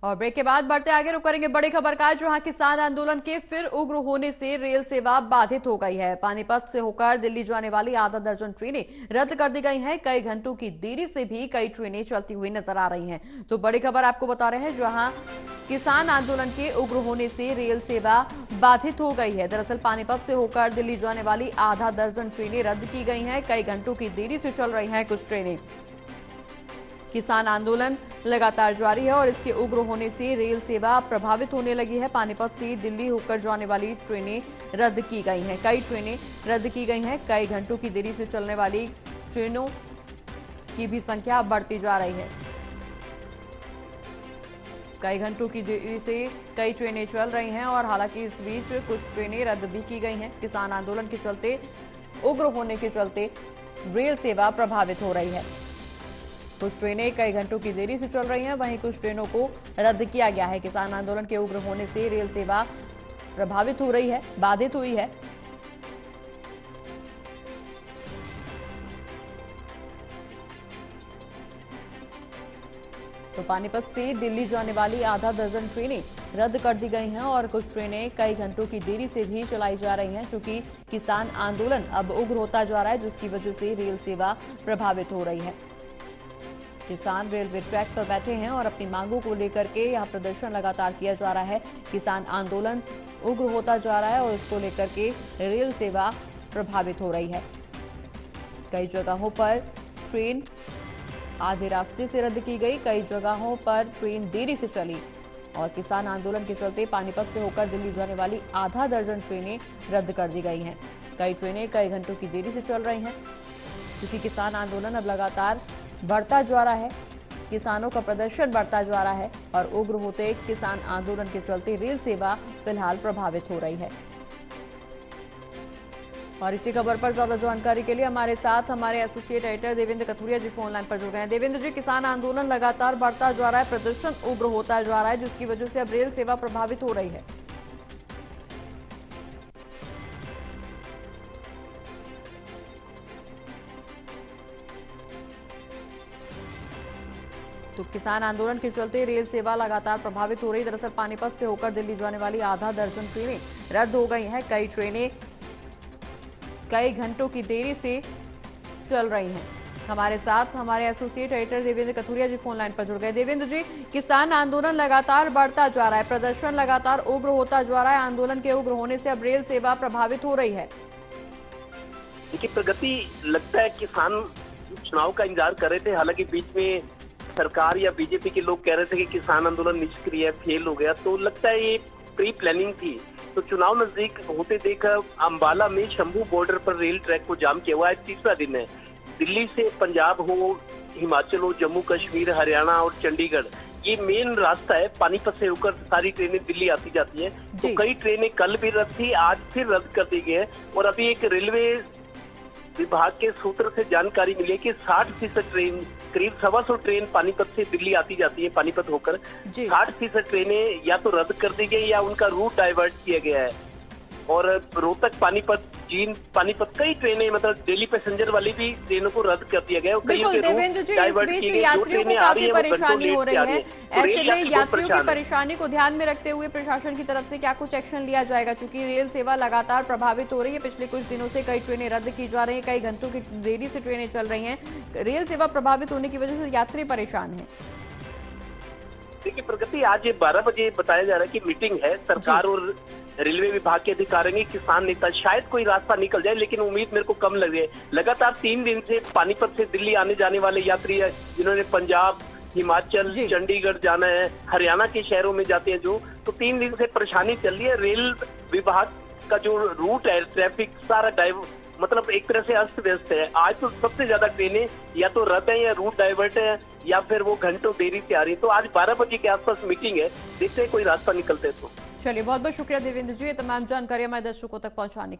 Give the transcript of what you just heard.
और ब्रेक के बाद बढ़ते आगे रुक करेंगे बड़ी खबर का, जहां किसान आंदोलन के फिर उग्र होने से रेल सेवा बाधित हो गई है। पानीपत से होकर दिल्ली जाने वाली आधा दर्जन ट्रेनें रद्द कर दी गई हैं। कई घंटों की देरी से भी कई ट्रेनें चलती हुई नजर आ रही हैं। तो बड़ी खबर आपको बता रहे हैं, जहां किसान आंदोलन के उग्र होने से रेल सेवा बाधित हो गई है। दरअसल पानीपत से होकर दिल्ली जाने वाली आधा दर्जन ट्रेनें रद्द की गई हैं। कई घंटों की देरी से चल रही हैं कुछ ट्रेनें। किसान आंदोलन लगातार जारी है और इसके उग्र होने से रेल सेवा प्रभावित होने लगी है। पानीपत से दिल्ली होकर जाने वाली ट्रेनें रद्द की गई हैं। कई ट्रेनें रद्द की गई हैं। कई घंटों की देरी से चलने वाली ट्रेनों की भी संख्या बढ़ती जा रही है। कई घंटों की देरी से कई ट्रेनें चल रही हैं और हालांकि इस बीच कुछ ट्रेनें रद्द भी की गई हैं। किसान आंदोलन के चलते, उग्र होने के चलते रेल सेवा प्रभावित हो रही है। कुछ ट्रेनें कई घंटों की देरी से चल रही हैं, वहीं कुछ ट्रेनों को रद्द किया गया है। किसान आंदोलन के उग्र होने से रेल सेवा प्रभावित हो रही है, बाधित हुई है। तो पानीपत से दिल्ली जाने वाली आधा दर्जन ट्रेनें रद्द कर दी गई हैं और कुछ ट्रेनें कई घंटों की देरी से भी चलाई जा रही हैं, क्योंकि किसान आंदोलन अब उग्र होता जा रहा है, जिसकी वजह से रेल सेवा प्रभावित हो रही है। किसान रेलवे ट्रैक पर बैठे हैं और अपनी मांगों को लेकर के यहां प्रदर्शन लगातार किया जा रहा है। किसान आंदोलन उग्र होता जा रहा है और इसको लेकर के रेल सेवा प्रभावित हो रही है। कई जगहों पर ट्रेन आधे रास्ते से रद्द की गई, कई जगहों पर ट्रेन देरी से चली और किसान आंदोलन के चलते पानीपत से होकर दिल्ली जाने वाली आधा दर्जन ट्रेनें रद्द कर दी गई हैं। कई ट्रेनें कई घंटों की देरी से चल रही हैं, क्योंकि किसान आंदोलन अब लगातार बढ़ता जा रहा है। किसानों का प्रदर्शन बढ़ता जा रहा है और उग्र होते किसान आंदोलन के चलते रेल सेवा फिलहाल प्रभावित हो रही है। और इसी खबर पर ज्यादा जानकारी के लिए हमारे साथ हमारे एसोसिएट एडिटर देवेंद्र कथुरिया जी फोन लाइन पर जुड़ गए हैं। देवेंद्र जी, किसान आंदोलन लगातार बढ़ता जा रहा है, प्रदर्शन उग्र होता जा रहा है, जिसकी वजह से अब रेल सेवा प्रभावित हो रही है। तो किसान आंदोलन के चलते रेल सेवा लगातार प्रभावित हो रही। दरअसल पानीपत से होकर दिल्ली जाने वाली आधा दर्जन ट्रेनें रद्द हो गई हैं। कई ट्रेनें कई घंटों की देरी से चल रही हैं। हमारे साथ हमारे एसोसिएट एडिटर देवेंद्र कथुरिया जी फोन लाइन पर जुड़ गए। देवेंद्र जी, किसान आंदोलन लगातार बढ़ता जा रहा है, प्रदर्शन लगातार उग्र होता जा रहा है। आंदोलन के उग्र होने से अब रेल सेवा प्रभावित हो रही है। देखिए प्रगति, लगता है किसान चुनाव का इंतजार कर रहे थे। हालांकि बीच में सरकार या बीजेपी के लोग कह रहे थे कि किसान आंदोलन निष्क्रिय है, फेल हो गया, तो लगता है ये प्री प्लानिंग थी। तो चुनाव नजदीक होते देख अंबाला में शंभू बॉर्डर पर रेल ट्रैक को जाम किया हुआ है। तीसरा दिन है। दिल्ली से पंजाब हो, हिमाचल हो, जम्मू कश्मीर, हरियाणा और चंडीगढ़, ये मेन रास्ता है। पानीपत से होकर सारी ट्रेनें दिल्ली आती जाती है। तो कई ट्रेनें कल भी रद्द थी, आज फिर रद्द कर दी गई है। और अभी एक रेलवे विभाग के सूत्र से जानकारी मिली है कि 60% ट्रेन, करीब 125 ट्रेन पानीपत से दिल्ली आती जाती है। पानीपत होकर 60% ट्रेनें या तो रद्द कर दी गई या उनका रूट डाइवर्ट किया गया है। और रोहतक, पानीपत, जींद, पानीपत, कई ट्रेनें, मतलब डेली पैसेंजर वाली भी ट्रेनों को रद्द कर दिया गया है। बिल्कुल देवेंद्र जी, इस बीच यात्रियों को काफी परेशानी हो रही है। ऐसे में यात्रियों की परेशानी को ध्यान में रखते हुए प्रशासन की तरफ से क्या कुछ एक्शन लिया जाएगा? चूंकि रेल सेवा लगातार प्रभावित हो रही है, पिछले कुछ दिनों से कई ट्रेनें रद्द की जा रही है, कई घंटों की देरी से ट्रेनें चल रही है। रेल सेवा प्रभावित होने की वजह से यात्री परेशान है। देखिए प्रगति, आज 12 बजे बताया जा रहा है कि मीटिंग है सरकार और रेलवे विभाग के अधिकारियों, किसान नेता, शायद कोई रास्ता निकल जाए, लेकिन उम्मीद मेरे को कम लग रही है। लगातार 3 दिन से पानीपत से दिल्ली आने जाने वाले यात्री है, जिन्होंने पंजाब, हिमाचल, चंडीगढ़ जाना है, हरियाणा के शहरों में जाते हैं जो, तो 3 दिन से परेशानी चल रही है। रेल विभाग का जो रूट है, ट्रैफिक सारा मतलब एक तरह से अस्त व्यस्त है। आज तो सबसे ज्यादा ट्रेनें या तो रद्द है या रूट डाइवर्ट है या फिर वो घंटों देरी से आ रही है। तो आज 12 बजे के आसपास मीटिंग है, देखते हैं कोई रास्ता निकलते तो। चलिए, बहुत बहुत शुक्रिया देवेंद्र जी, ये तमाम जानकारी हमारे दर्शकों तक पहुंचाने